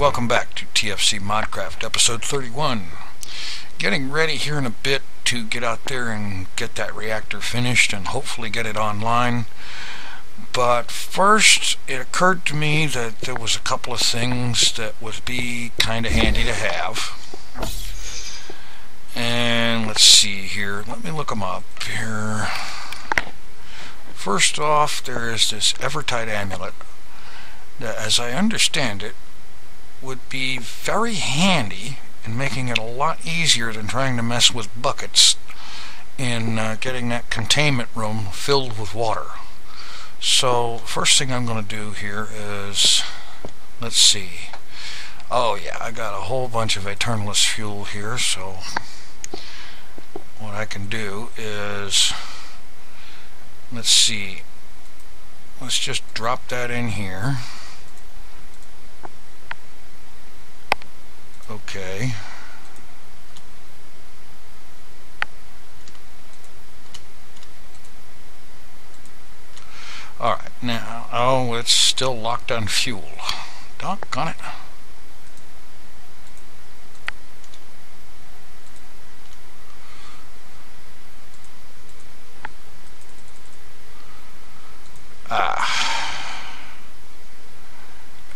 welcome back to TFC Modcraft episode 31. Getting ready here in a bit to get out there and get that reactor finished and hopefully get it online. But first, it occurred to me that there was a couple of things that would be kind of handy to have. And let's see here, let me look them up here. First off, there is this Evertide amulet that, as I understand it, would be very handy in making it a lot easier than trying to mess with buckets in getting that containment room filled with water. So first thing I'm going to do here is, let's see, oh yeah, I got a whole bunch of Eternalist fuel here, so what I can do is, let's see, let's just drop that in here. Okay. Alright, now, oh, it's still locked on fuel. Doggone it.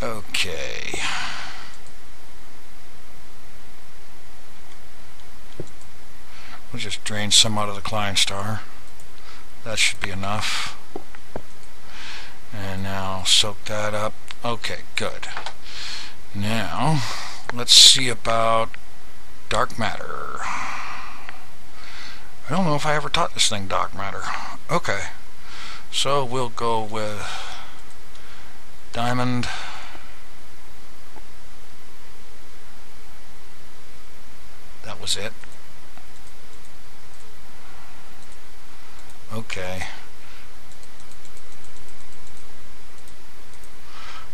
Okay. We'll just drain some out of the Klein star. That should be enough. And now soak that up. Okay, good. Now, let's see about dark matter. I don't know if I ever taught this thing dark matter. Okay, so we'll go with diamond. That was it. Okay.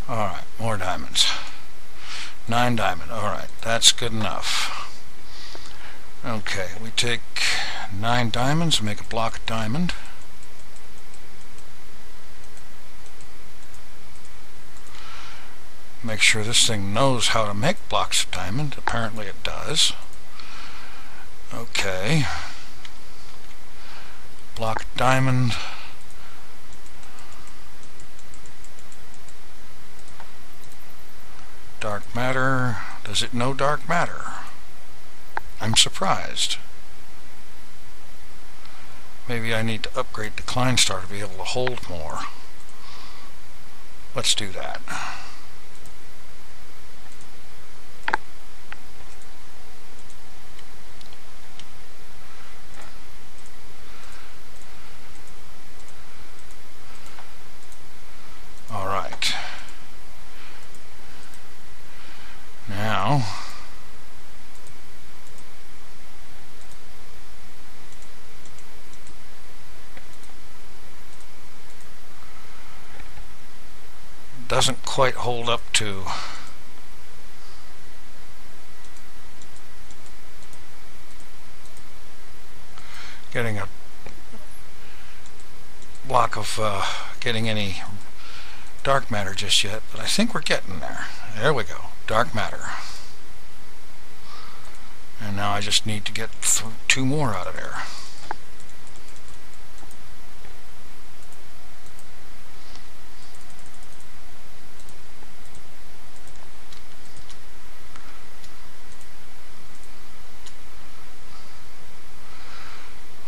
Alright, more diamonds. 9 diamond. Alright, that's good enough. Okay, we take 9 diamonds and make a block of diamond. Make sure this thing knows how to make blocks of diamond. Apparently it does. Okay. Block of diamond. Dark matter. Does it know dark matter? I'm surprised. Maybe I need to upgrade the Klein star to be able to hold more. Let's do that. Alright. Now, doesn't quite hold up to getting a block of getting any dark matter just yet, but I think we're getting there. There we go. Dark matter. And now I just need to get 2 more out of there.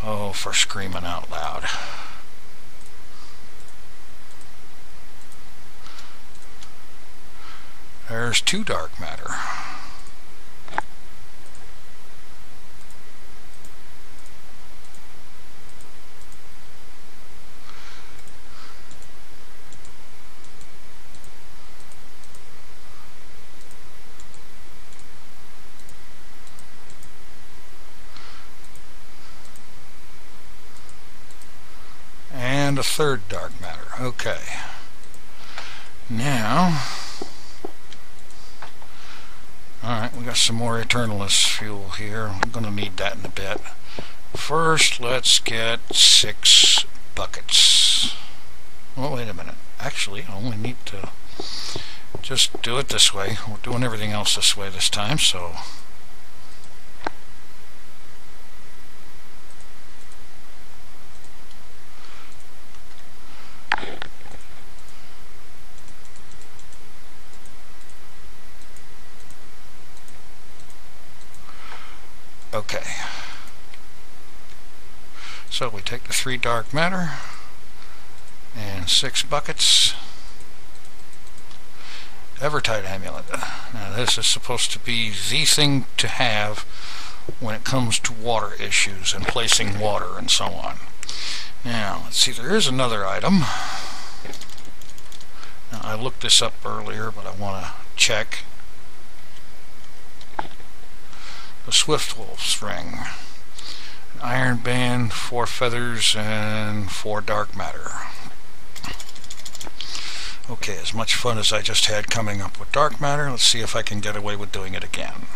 Oh, for screaming out loud. There's 2 dark matter. And a 3rd dark matter. Okay. Now, alright, we got some more Eternalist fuel here. I'm going to need that in a bit. First, let's get 6 buckets. Oh, wait a minute. Actually, I only need to just do it this way. We're doing everything else this way this time, so okay. So we take the 3 dark matter and 6 buckets. Evertide amulet. Now this is supposed to be the thing to have when it comes to water issues and placing water and so on. Now let's see, there is another item. Now I looked this up earlier, but I want to check. The Swift Wolf's ring. An iron band, 4 feathers, and 4 dark matter. Okay, as much fun as I just had coming up with dark matter, let's see if I can get away with doing it again.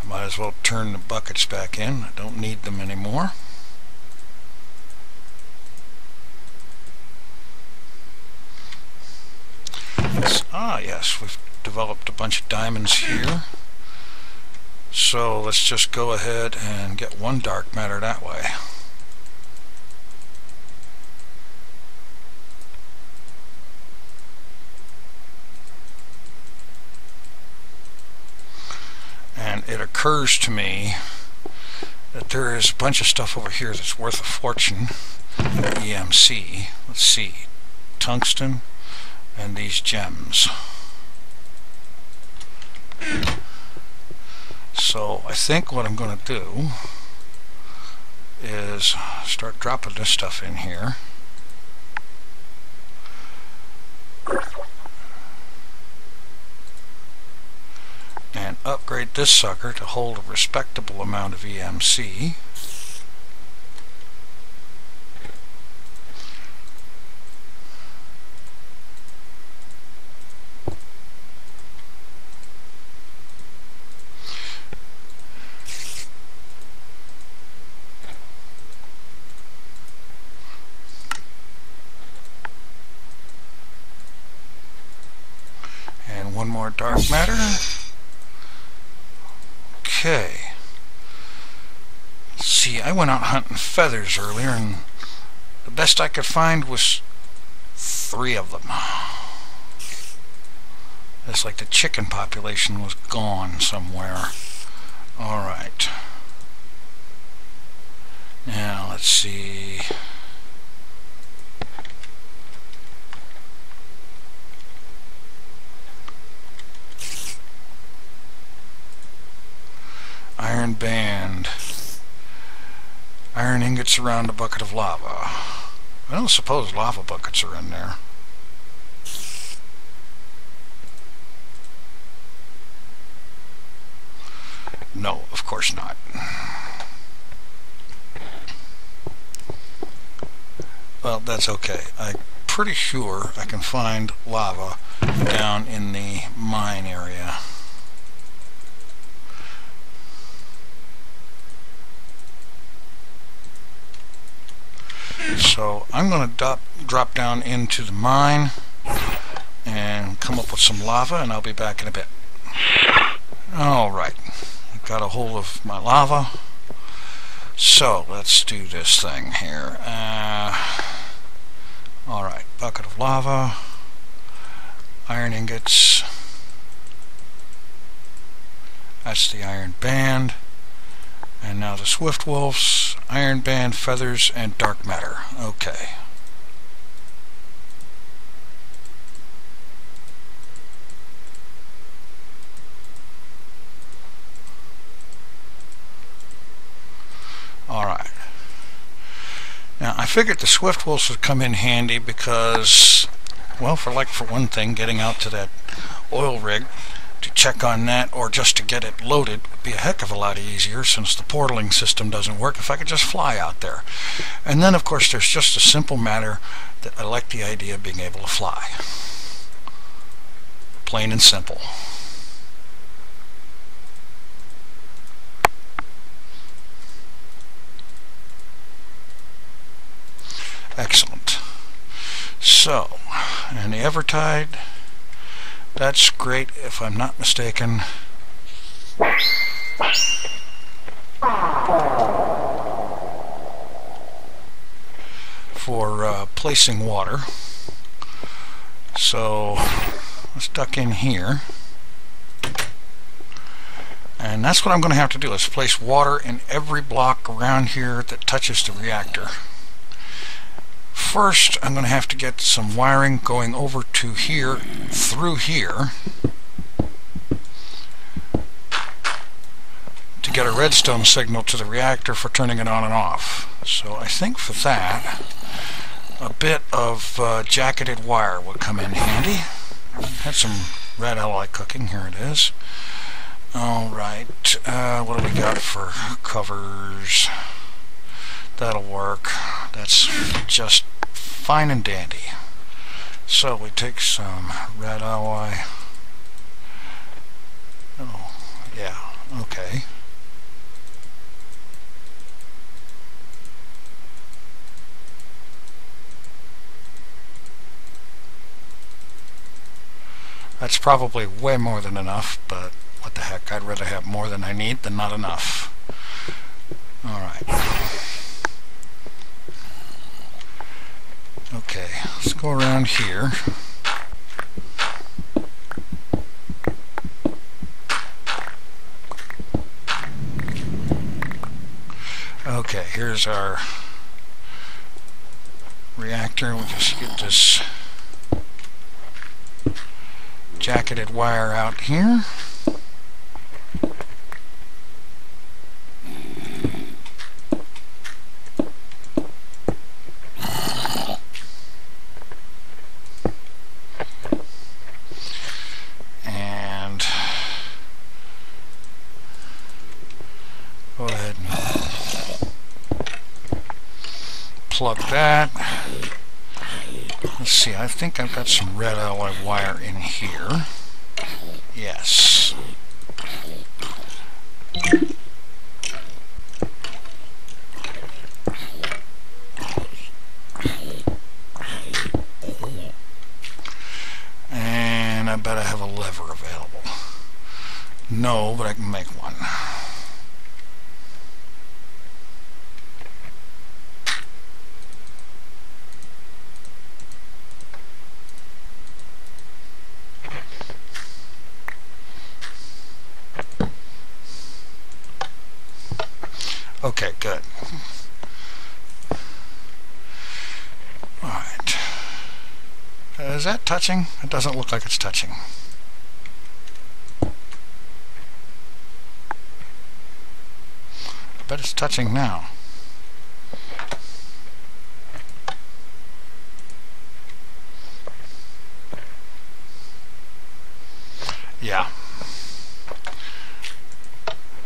I might as well turn the buckets back in. I don't need them anymore. Yes, we've developed a bunch of diamonds here. So let's just go ahead and get 1 dark matter that way. And it occurs to me that there is a bunch of stuff over here that's worth a fortune. EMC, let's see, tungsten, and these gems. So I think what I'm going to do is start dropping this stuff in here. And upgrade this sucker to hold a respectable amount of EMC. And 1 more dark matter. Okay. Let's see, I went out hunting feathers earlier, and the best I could find was 3 of them. It's like the chicken population was gone somewhere. Alright. Now, let's see. Iron band. Iron ingots around a bucket of lava. I don't suppose lava buckets are in there. No, of course not. Well, that's okay. I'm pretty sure I can find lava down in the mine area. So I'm going to drop down into the mine and come up with some lava, and I'll be back in a bit. Alright, I've got a hold of my lava. So let's do this thing here. Alright, bucket of lava, iron ingots, that's the iron band, and now the Swift Wolves, iron band, feathers, and dark matter. Okay. Alright. Now I figured the Swift Wolves would come in handy because, well, for one thing, getting out to that oil rig to check on that, or just to get it loaded, would be a heck of a lot easier since the portaling system doesn't work if I could just fly out there. And then of course there's just a simple matter that I like the idea of being able to fly. Plain and simple. So, and the Evertide, that's great if I'm not mistaken. For placing water. So let's duck in here. And that's what I'm going to have to do, is place water in every block around here that touches the reactor. First, I'm going to have to get some wiring going over to here, through here, to get a redstone signal to the reactor for turning it on and off. So I think for that, a bit of jacketed wire would come in handy. Had some red alloy cooking, here it is. Alright, what do we got for covers? That'll work. That's just fine and dandy. So we take some red alloy. Oh, yeah, okay. That's probably way more than enough, but what the heck, I'd rather have more than I need than not enough. Alright. Okay, let's go around here. Okay, here's our reactor. We'll just get this jacketed wire out here. And go ahead and plug that. Let's see, I think I've got some red alloy wire in here. Yes. And I bet I have a lever available. No, but I can make one. Okay, good. Alright. Is that touching? It doesn't look like it's touching. I bet it's touching now. Yeah.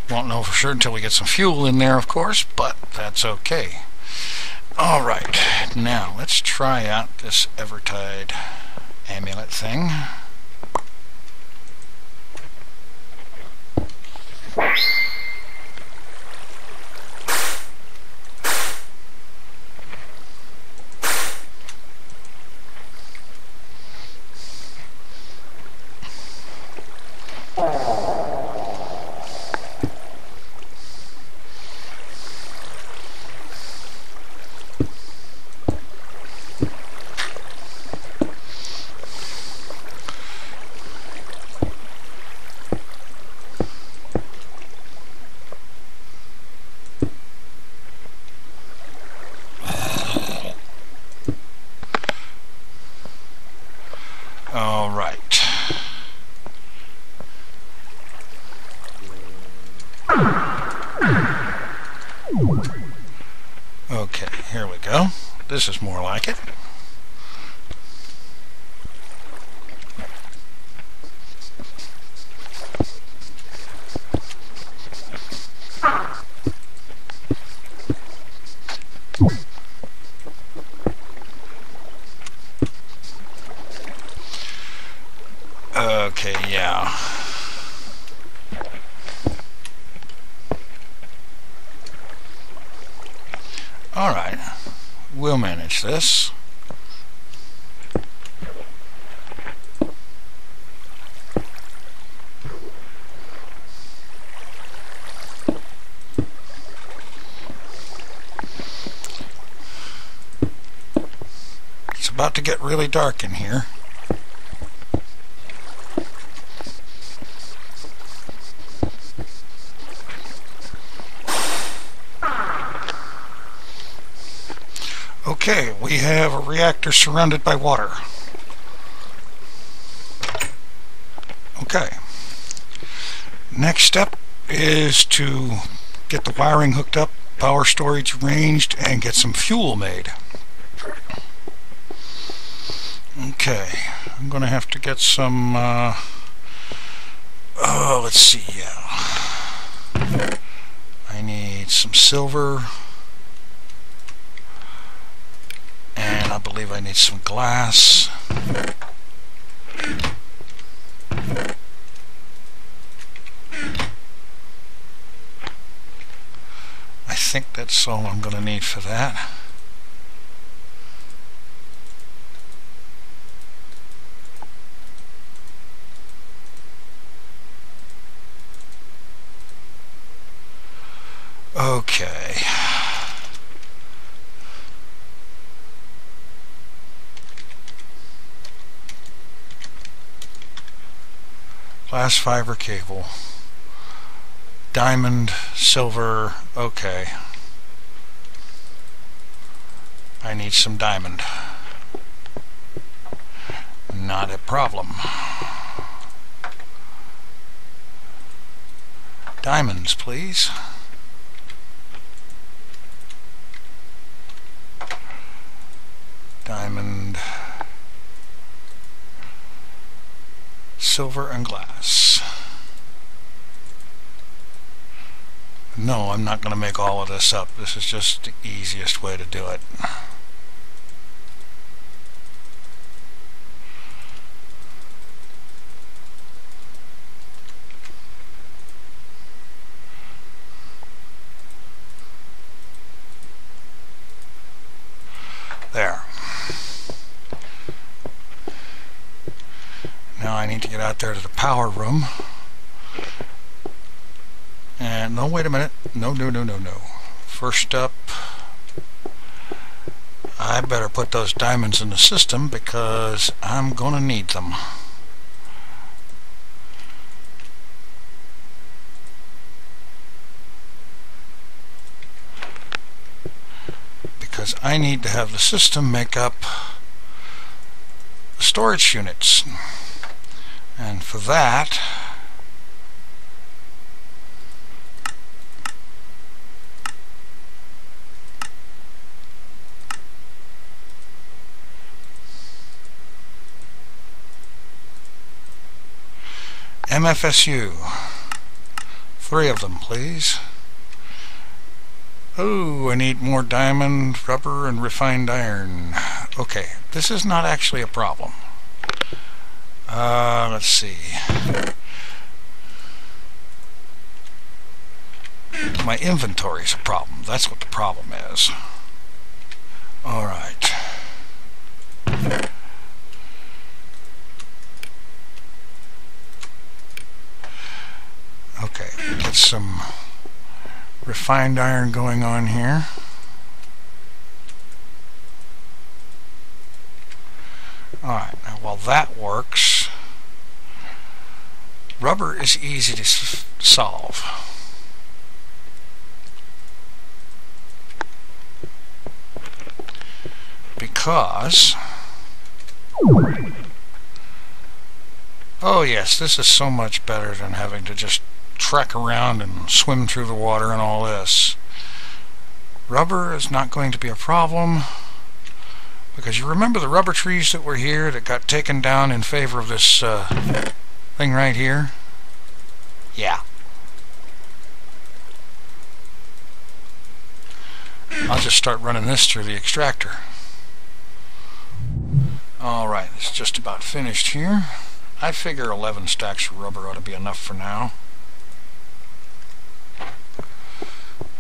Won't know for sure until we get some fuel in there, of course, but that's okay. Alright, now let's try out this Evertide amulet thing. All right. Okay, here we go. This is more like it. Okay, yeah. Alright, we'll manage this. about to get really dark in here. Okay, we have a reactor surrounded by water. Okay. Next step is to get the wiring hooked up, power storage arranged, and get some fuel made. Okay, I'm going to have to get some, let's see, yeah. I need some silver, and I believe I need some glass. I think that's all I'm going to need for that. Okay. Glass fiber cable. Diamond, silver, okay. I need some diamond. Not a problem. Diamonds, please. Diamond, silver, and glass. No, I'm not going to make all of this up. This is just the easiest way to do it. There. Now I need to get out there to the power room. And no, wait a minute. No. First up, I better put those diamonds in the system because I'm going to need them. Because I need to have the system make up the storage units. And for that, MFSU, 3 of them, please. Oh, I need more diamond, rubber, and refined iron. Okay, this is not actually a problem. Let's see. My inventory is a problem. That's what the problem is. Alright. Okay, get some refined iron going on here. Alright, now while that works, rubber is easy to solve. Because, oh yes, this is so much better than having to just trek around and swim through the water and all this. Rubber is not going to be a problem because you remember the rubber trees that were here that got taken down in favor of this thing right here? Yeah. I'll just start running this through the extractor. Alright, it's just about finished here. I figure 11 stacks of rubber ought to be enough for now.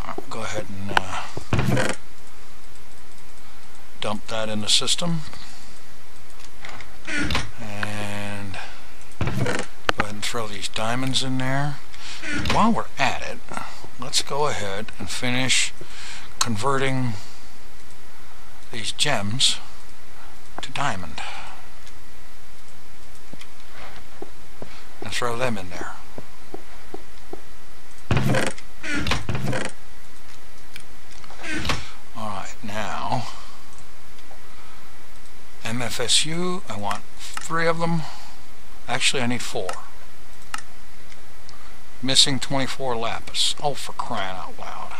I'll go ahead and dump that in the system. And go ahead and throw these diamonds in there. While we're at it, let's go ahead and finish converting these gems to diamond. And throw them in there. Alright, now MFSU, I want 3 of them. Actually, I need 4. Missing 24 lapis. Oh, for crying out loud.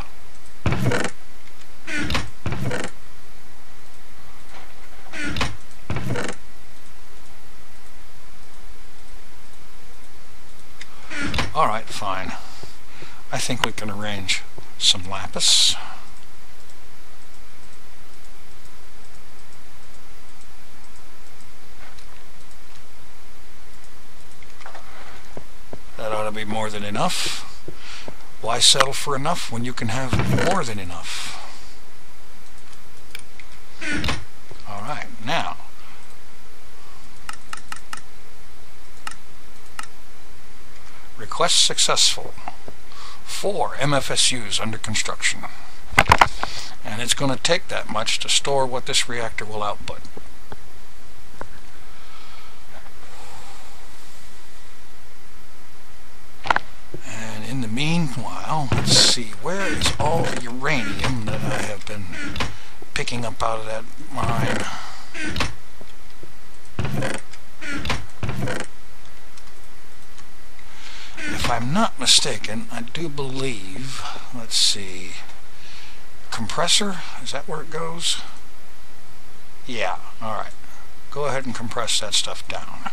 Alright, fine. I think we can arrange some lapis. That ought to be more than enough. Why settle for enough when you can have more than enough? Alright, now request successful. 4 MFSUs under construction. And it's going to take that much to store what this reactor will output. And in the meanwhile, let's see, where is all the uranium that I have been picking up out of that mine? If I'm not mistaken, I do believe, let's see, compressor, is that where it goes? Yeah, alright. Go ahead and compress that stuff down,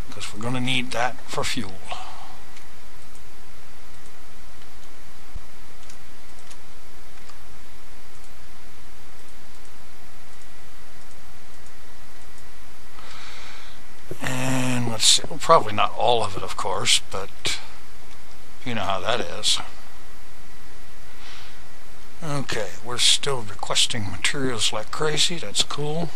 because we're going to need that for fuel. And let's see, well, probably not all of it, of course, but you know how that is. Okay, we're still requesting materials like crazy. That's cool.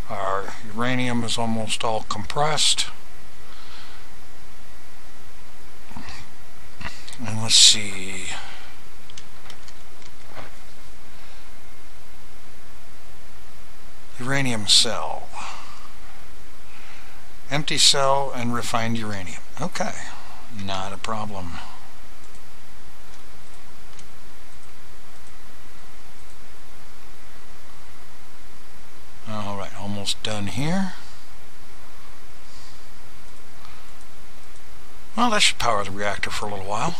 Our uranium is almost all compressed. And let's see. Uranium cell. Empty cell and refined uranium. Okay, not a problem. Alright, almost done here. Well, that should power the reactor for a little while.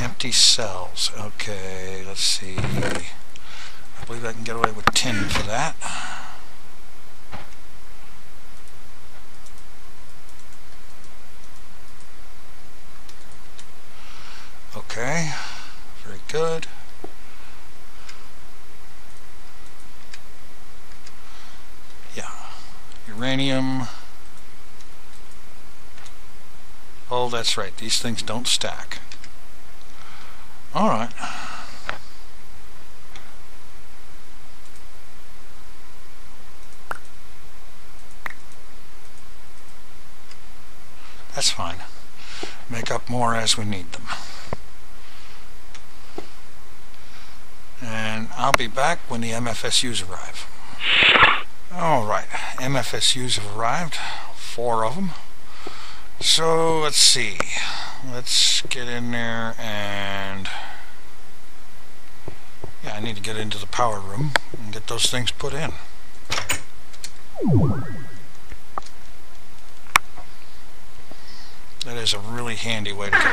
Empty cells. Okay, let's see. I believe I can get away with 10 for that. Okay, very good. Yeah, uranium. Oh, that's right, these things don't stack. Alright. That's fine. Make up more as we need them. And I'll be back when the MFSUs arrive. Alright, MFSUs have arrived. 4 of them. So, let's see. Let's get in there and... yeah, I need to get into the power room and get those things put in. That is a really handy way to get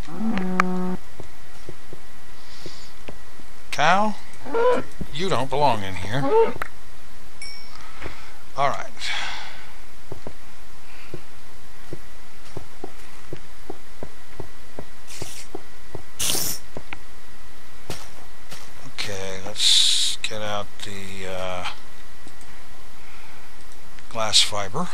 around. Cow, you don't belong in here. Alright. Okay, let's get out the glass fiber.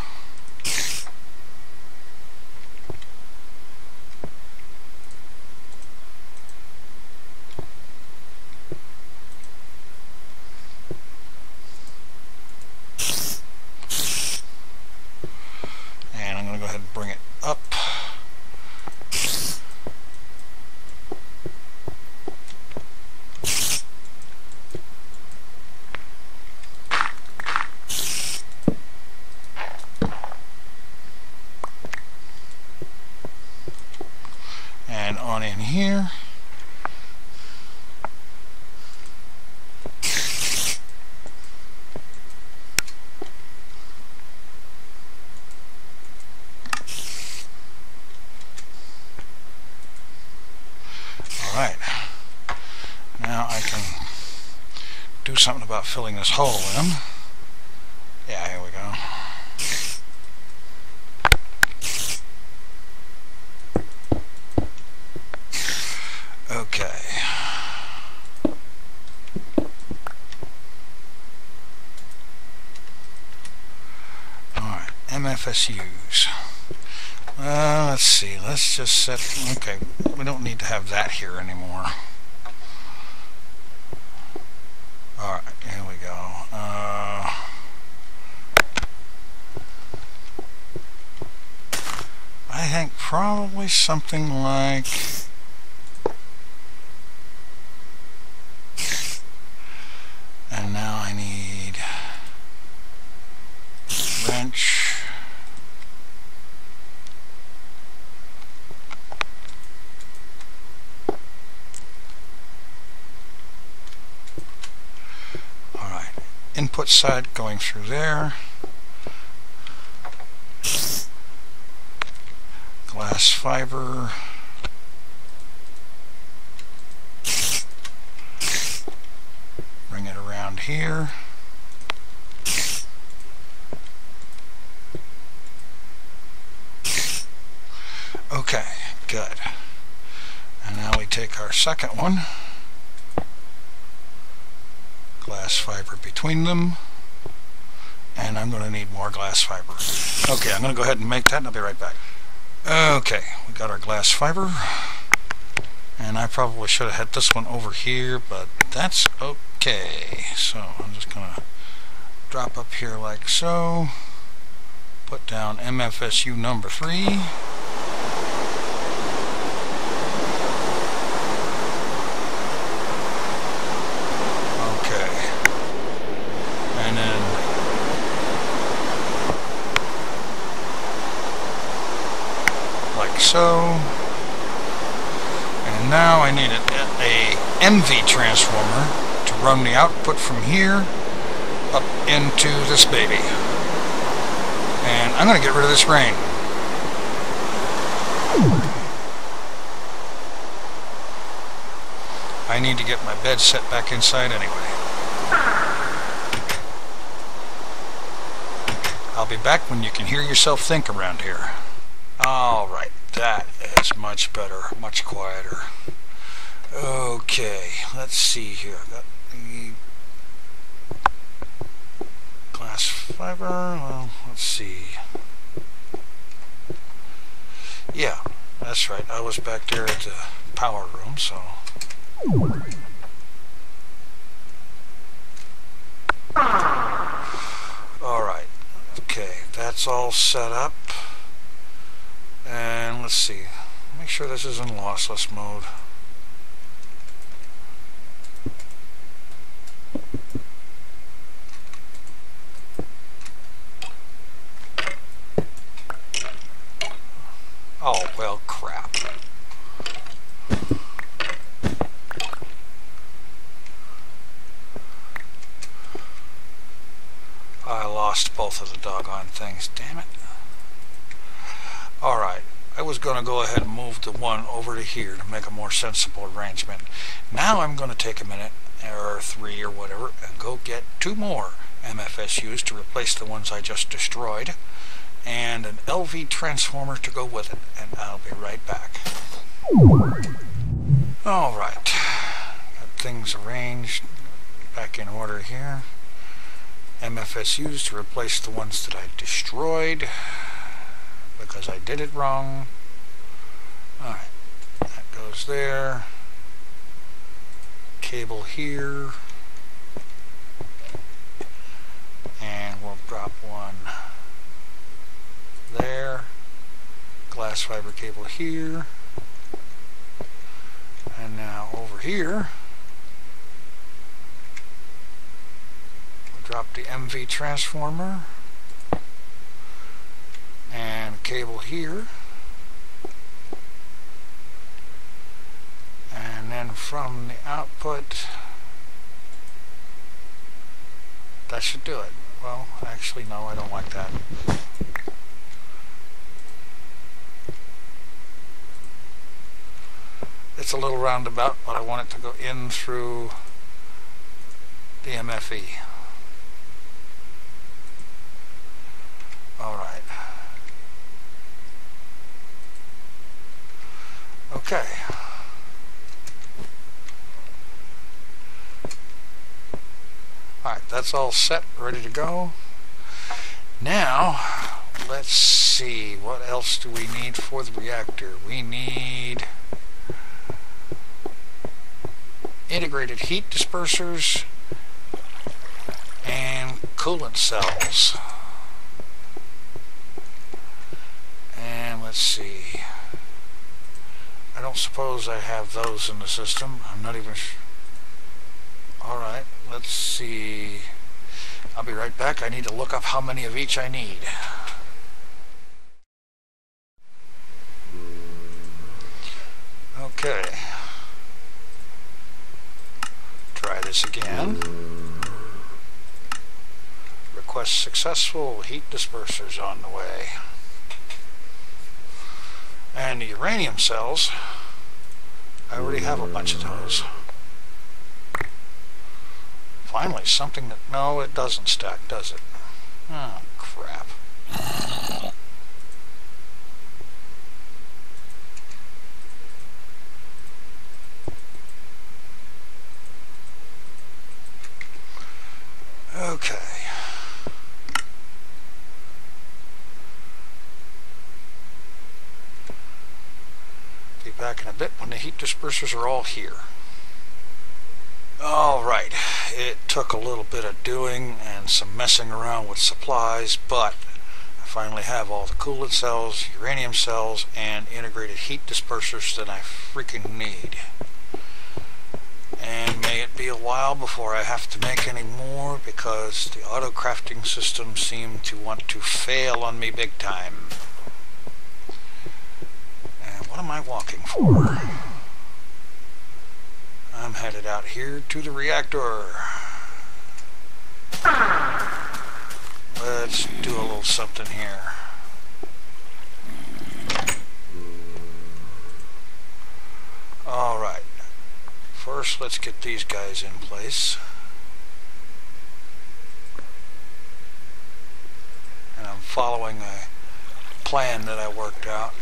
something about filling this hole in. Yeah, here we go. Okay. Alright, MFSUs. Let's see, let's just set, okay, we don't need to have that here anymore. Alright, here we go. I think probably something like and now I need wrench. Alright, input side going through there. Glass fiber. Bring it around here. Okay, good. And now we take our second one. Glass fiber between them. And I'm going to need more glass fiber. Okay, I'm going to go ahead and make that and I'll be right back. Okay, we got our glass fiber. And I probably should have had this one over here, but that's okay. So I'm just going to drop up here like so. Put down MFSU number 3. Okay. And then like so. And now I need a MV transformer to run the output from here up into this baby. And I'm going to get rid of this rain. I need to get my bed set back inside anyway. I'll be back when you can hear yourself think around here. Alright, that is much better, much quieter. Okay, let's see here. Got the glass fiber. Well, let's see. Yeah, that's right. I was back there at the power room, so. Alright, okay, that's all set up. And let's see. Make sure this is in lossless mode. Oh, well, crap. I lost both of the doggone things, damn it. Alright, I was going to go ahead and move the one over to here to make a more sensible arrangement. Now I'm going to take a minute, or 3 or whatever, and go get 2 more MFSUs to replace the ones I just destroyed, and an LV transformer to go with it, and I'll be right back. Alright, got things arranged back in order here. MFSUs to replace the ones that I destroyed because I did it wrong. Alright, that goes there. Cable here. And we'll drop one there. Glass fiber cable here. And now over here, we'll drop the MV transformer and a cable here. And then from the output, that should do it. Well, actually, no, I don't like that. It's a little roundabout, but I want it to go in through the MFE. Alright. Okay. Alright, that's all set, ready to go. Now, let's see, what else do we need for the reactor? We need integrated heat dispersers and coolant cells. And let's see, I don't suppose I have those in the system. I'm not even sure. Alright, let's see. I'll be right back. I need to look up how many of each I need. Okay. Try this again. Request successful. Heat dispersers on the way. And the uranium cells, I already have a bunch of those. Finally, something that... No, it doesn't stack, does it? Oh, crap. Okay. Be back in a bit when the heat dispersers are all here. Alright, it took a little bit of doing and some messing around with supplies, but I finally have all the coolant cells, uranium cells, and integrated heat dispersers that I freaking need. And may it be a while before I have to make any more, because the auto crafting system seemed to want to fail on me big time. And what am I walking for? I'm headed out here to the reactor. Let's do a little something here. Alright. First, let's get these guys in place. And I'm following a plan that I worked out.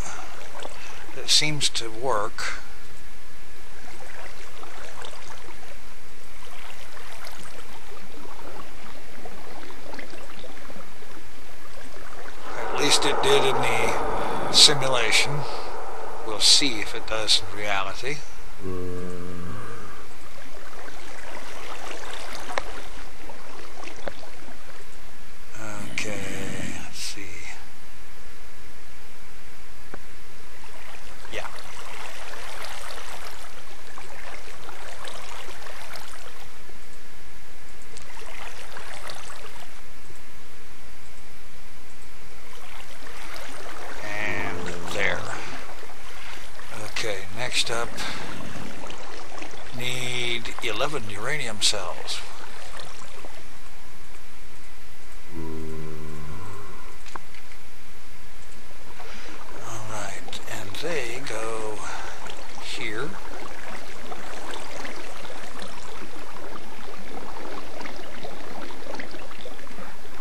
It seems to work. At least it did in the simulation. We'll see if it does in reality. Okay, let's see. Yeah. Okay, next up, need 11 uranium cells. Alright, and they go here.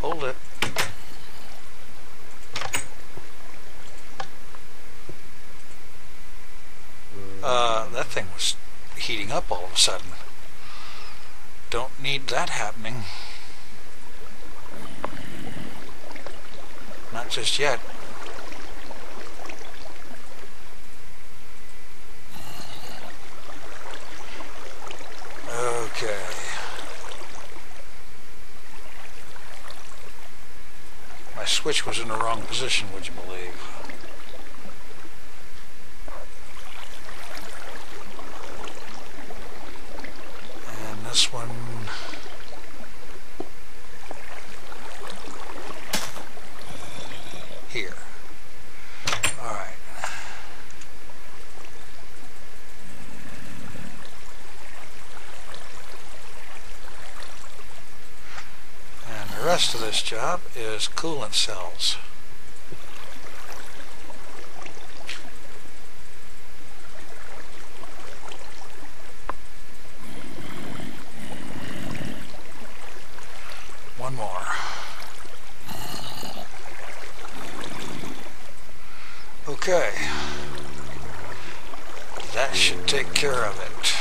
Hold it. That thing was heating up all of a sudden. Don't need that happening. Not just yet. Okay. My switch was in the wrong position, would you believe? This one here. All right. And the rest of this job is coolant cells. one more. Okay. That should take care of it.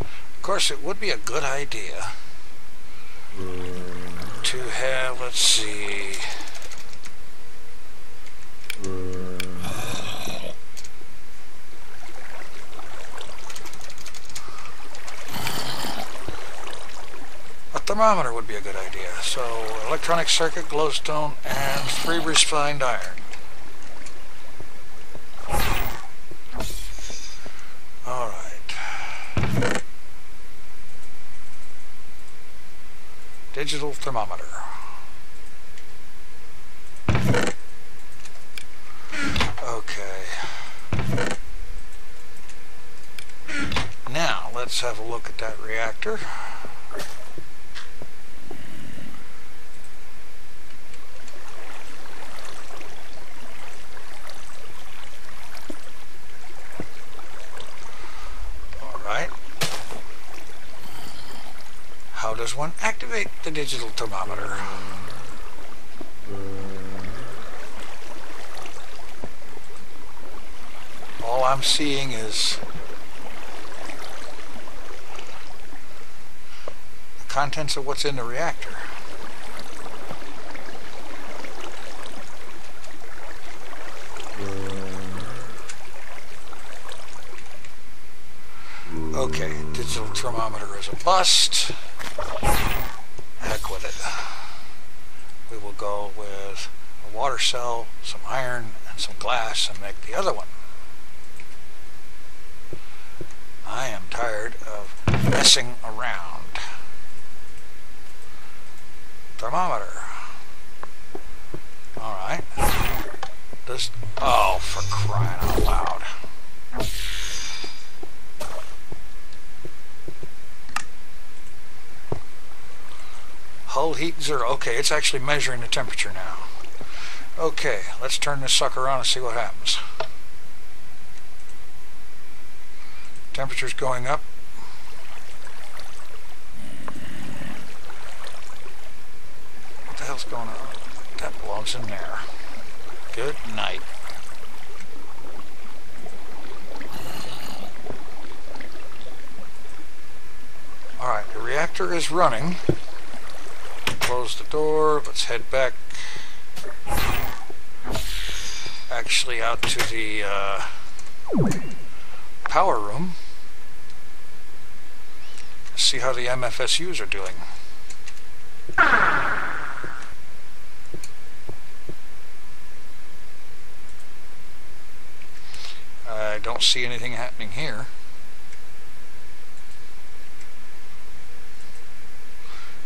Of course, it would be a good idea to have, let's see, a thermometer would be a good idea. So, electronic circuit, glowstone, and 3 refined iron. Alright. Digital thermometer. Okay. Now, let's have a look at that reactor. How does one activate the digital thermometer? All I'm seeing is the contents of what's in the reactor. Okay, digital thermometer is a bust. Heck with it. We will go with a water cell, some iron, and some glass and make the other one. I am tired of messing around. Thermometer. Alright. This, oh, for crying out loud. Hull heat 0. Okay, it's actually measuring the temperature now. Okay, let's turn this sucker on and see what happens. Temperature's going up. What the hell's going on? That belongs in there. Good night. Alright, the reactor is running. Close the door. Let's head back actually out to the power room. See how the MFSUs are doing. I don't see anything happening here.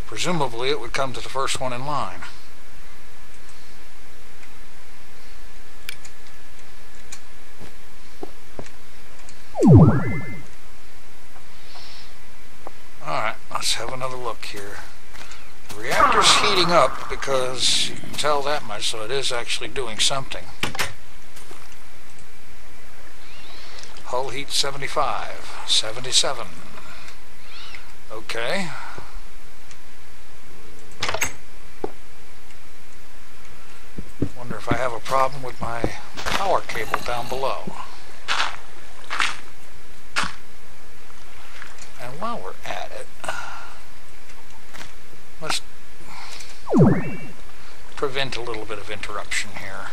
Presumably it would come to the first one in line. Alright, let's have another look here. The reactor's heating up because you can tell that much, so it is actually doing something. Hull heat 75, 77. Okay. Wonder if I have a problem with my power cable down below. And while we're at it, let's prevent a little bit of interruption here.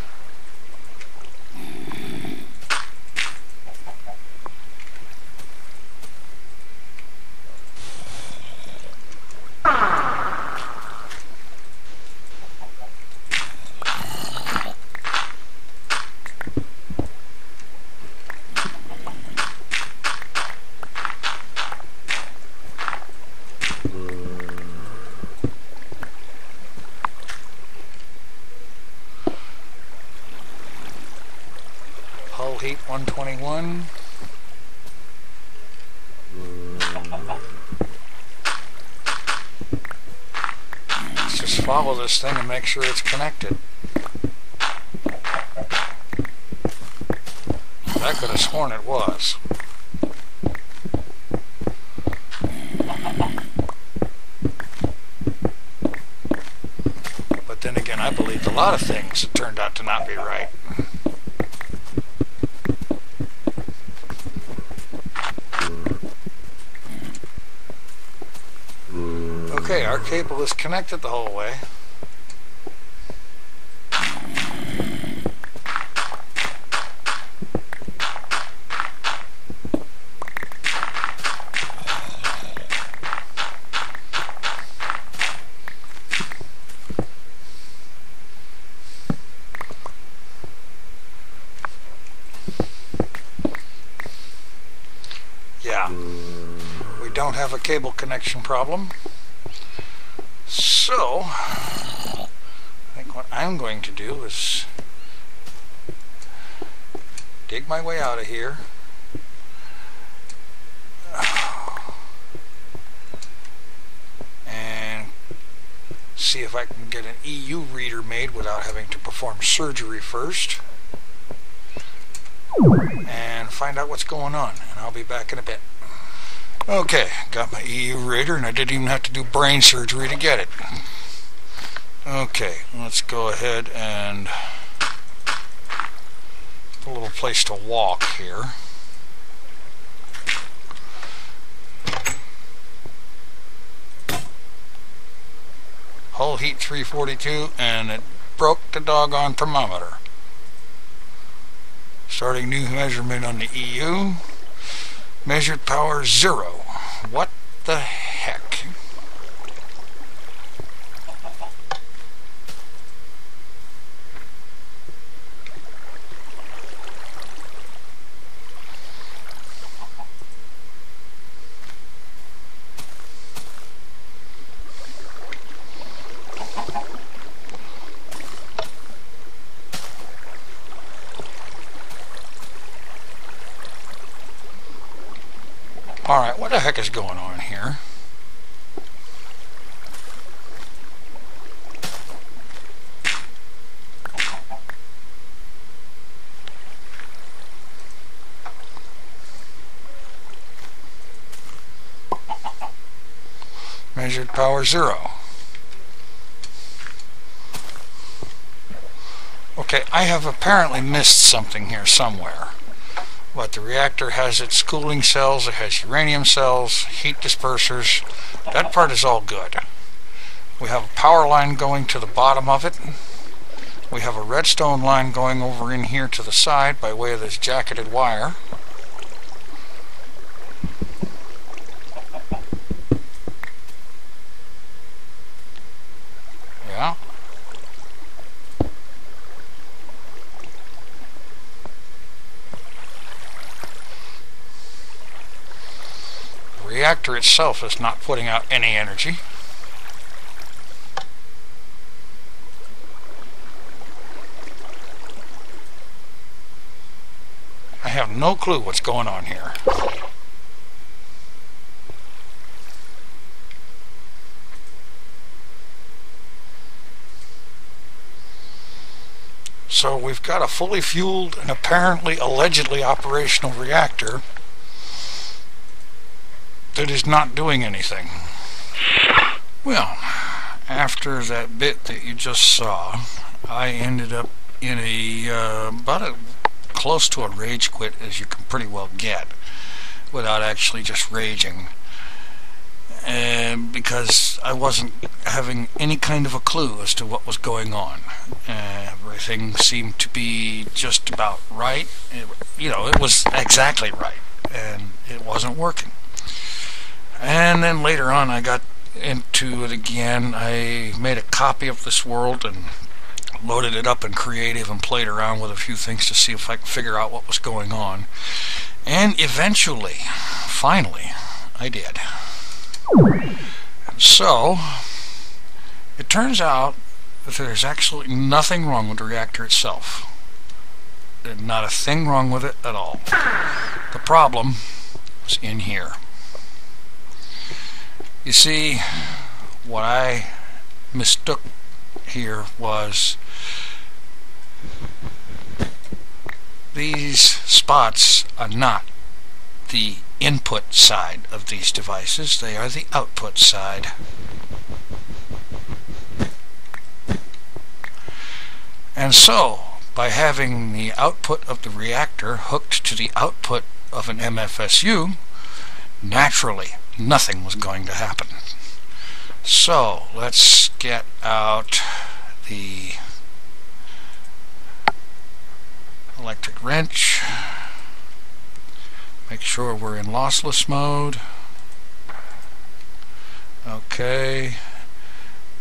Hull heat 121. Let's just follow this thing and make sure it's connected. I could have sworn it was. lot of things that turned out to not be right. Okay, our cable is connected the whole way. Yeah, we don't have a cable connection problem. So, I think what I'm going to do is dig my way out of here. And see if I can get an EU reader made without having to perform surgery first. And find out what's going on. And I'll be back in a bit. Okay, got my EU reader, and I didn't even have to do brain surgery to get it. Okay, let's go ahead and put a little place to walk here. Hull heat 342, and it broke the doggone thermometer. Starting new measurement on the EU. Measured power 0. What the heck? Alright, what the heck is going on here? Measured power 0. Okay, I have apparently missed something here somewhere. But the reactor has its cooling cells, it has uranium cells, heat dispersers. That part is all good. We have a power line going to the bottom of it. We have a redstone line going over in here to the side by way of this jacketed wire. Yeah. The reactor itself is not putting out any energy. I have no clue what's going on here. So we've got a fully fueled and apparently allegedly operational reactor that is not doing anything. Well, after that bit that you just saw, I ended up in close to a rage quit, as you can pretty well get, without actually just raging, because I wasn't having any kind of a clue as to what was going on. Everything seemed to be just about right. It was exactly right, and it wasn't working. And then later on I got into it again. I made a copy of this world and loaded it up in creative and played around with a few things to see if I could figure out what was going on. And eventually, finally, I did. So, it turns out that there's absolutely nothing wrong with the reactor itself. There's not a thing wrong with it at all. The problem was in here. You see, what I mistook here was these spots are not the input side of these devices, they are the output side. And so, by having the output of the reactor hooked to the output of an MFSU, naturally, nothing was going to happen. So, let's get out the electric wrench. Make sure we're in lossless mode. Okay.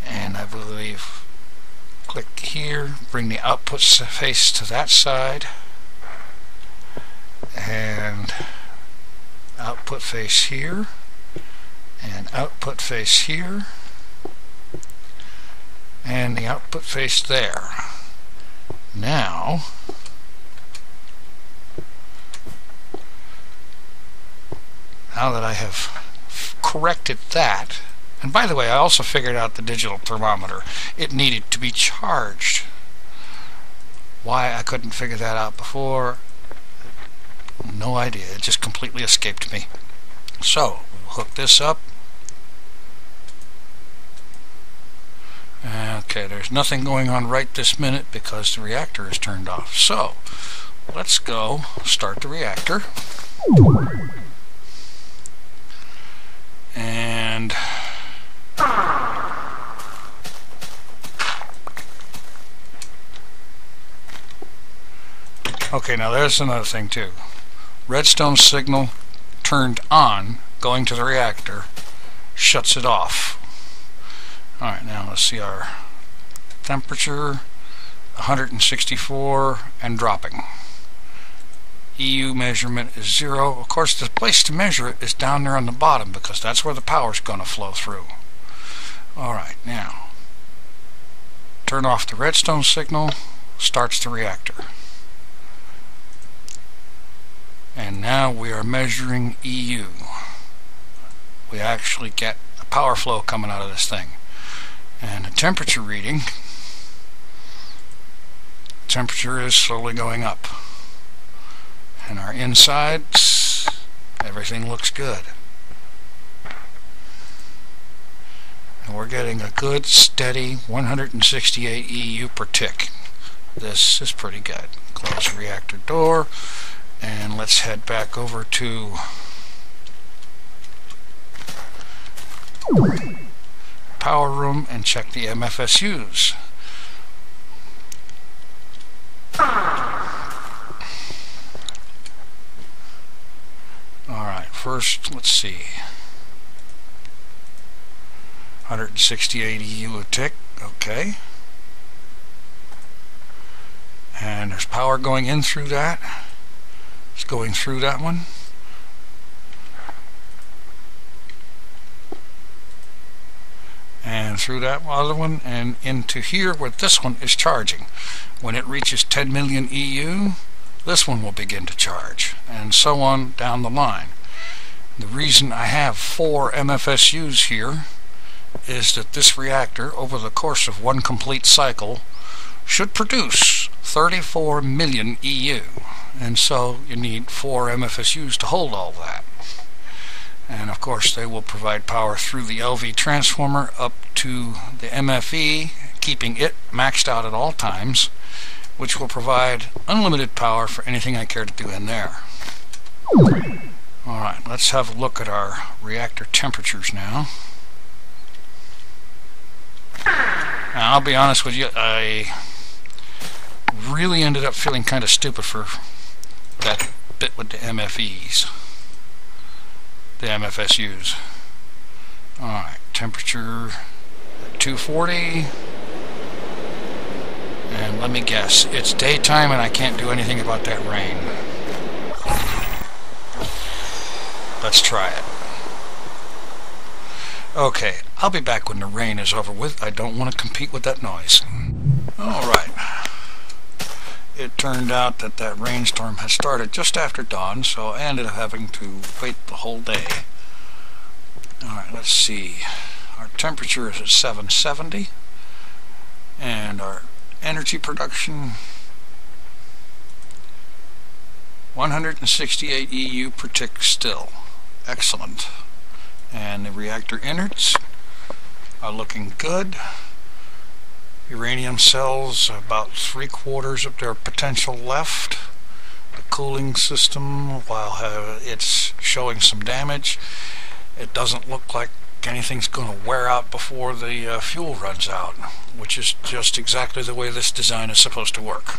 And I believe click here, bring the output face to that side, and output face here, and output face here, and the output face there. Now that I have corrected that, and by the way, I also figured out the digital thermometer. It needed to be charged. Why I couldn't figure that out before, no idea. It just completely escaped me. So, we'll hook this up. Okay, there's nothing going on right this minute because the reactor is turned off. So, let's go start the reactor. And okay, now there's another thing too. Redstone signal turned on going to the reactor shuts it off. Alright, now let's see our temperature, 164 and dropping. EU measurement is 0. Of course, the place to measure it is down there on the bottom because that's where the power's going to flow through. Alright, now turn off the redstone signal, starts the reactor. And now we are measuring EU. We actually get a power flow coming out of this thing. And the temperature reading, temperature is slowly going up. And our insides, everything looks good. And we're getting a good steady 168 EU per tick. This is pretty good. Close the reactor door and let's head back over to power room and check the MFSUs. Alright, first let's see. 168 EU a tick, okay. And there's power going in through that. It's going through that one. And through that other one and into here where this one is charging. When it reaches 10 million EU, this one will begin to charge, and so on down the line. The reason I have 4 MFSUs here is that this reactor, over the course of one complete cycle, should produce 34 million EU, and so you need 4 MFSUs to hold all that. And of course they will provide power through the LV transformer up to the MFE, keeping it maxed out at all times, which will provide unlimited power for anything I care to do in there. Alright, let's have a look at our reactor temperatures now. Now, I'll be honest with you, I really ended up feeling kind of stupid for that bit with the MFEs. The MFSUs. Alright, temperature 240. And let me guess, it's daytime and I can't do anything about that rain. Let's try it. Okay, I'll be back when the rain is over with. I don't want to compete with that noise. Alright. It turned out that that rainstorm had started just after dawn, so I ended up having to wait the whole day. Alright, let's see. Our temperature is at 770. And our energy production, 168 EU per tick still. Excellent. And the reactor innards are looking good. Uranium cells, about 3/4 of their potential left. The cooling system, while it's showing some damage, it doesn't look like anything's going to wear out before the fuel runs out, which is just exactly the way this design is supposed to work.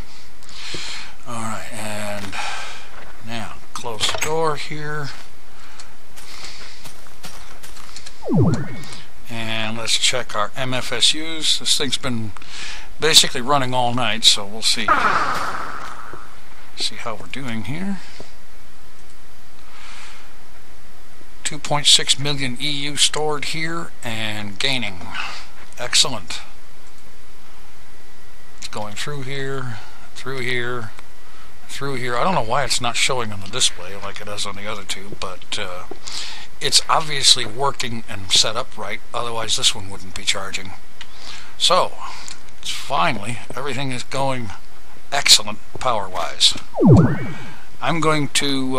Alright, and now close the door here. And let's check our MFSUs. This thing's been basically running all night, so we'll see how we're doing here. 2.6 million EU stored here and gaining. Excellent. It's going through here, through here, through here. I don't know why it's not showing on the display like it does on the other two, but it's obviously working and set up right, otherwise this one wouldn't be charging. So, finally, everything is going excellent power-wise. I'm going to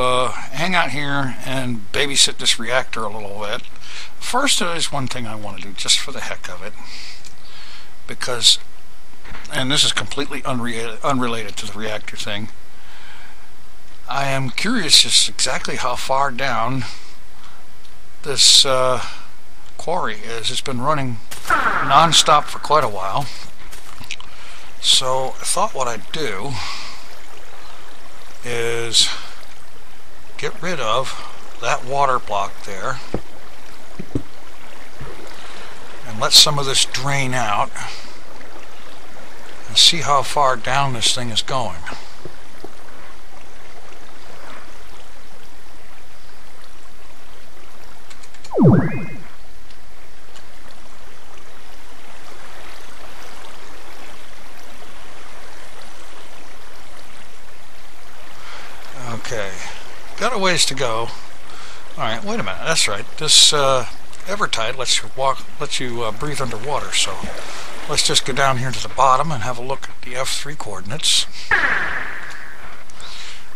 hang out here and babysit this reactor a little bit. First, there is one thing I want to do just for the heck of it, because, and this is completely unrelated to the reactor thing, I am curious just exactly how far down this quarry is. It's been running non-stop for quite a while, so I thought what I'd do is get rid of that water block there and let some of this drain out and see how far down this thing is going. Okay, got a ways to go. Alright, wait a minute, that's right. This Evertide lets you breathe underwater, so let's just go down here to the bottom and have a look at the F3 coordinates.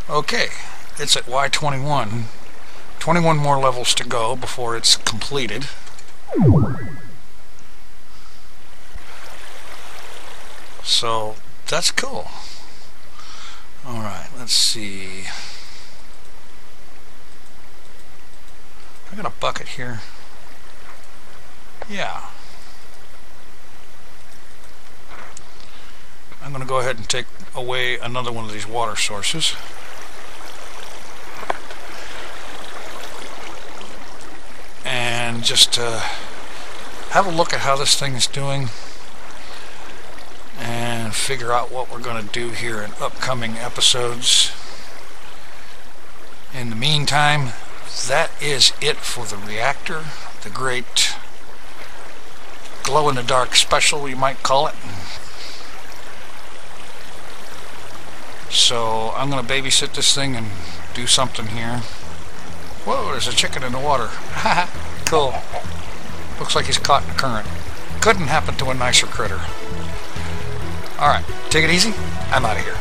Okay, it's at Y21. 21 more levels to go before it's completed. So that's cool. Alright, let's see. I got a bucket here. Yeah. I'm going to go ahead and take away another one of these water sources. And just have a look at how this thing is doing and figure out what we're going to do here in upcoming episodes. In the meantime, that is it for the reactor, the great glow-in-the-dark special, we might call it. So I'm going to babysit this thing and do something here. Whoa, there's a chicken in the water. Haha, cool. Looks like he's caught in the current. Couldn't happen to a nicer critter. Alright, take it easy. I'm out of here.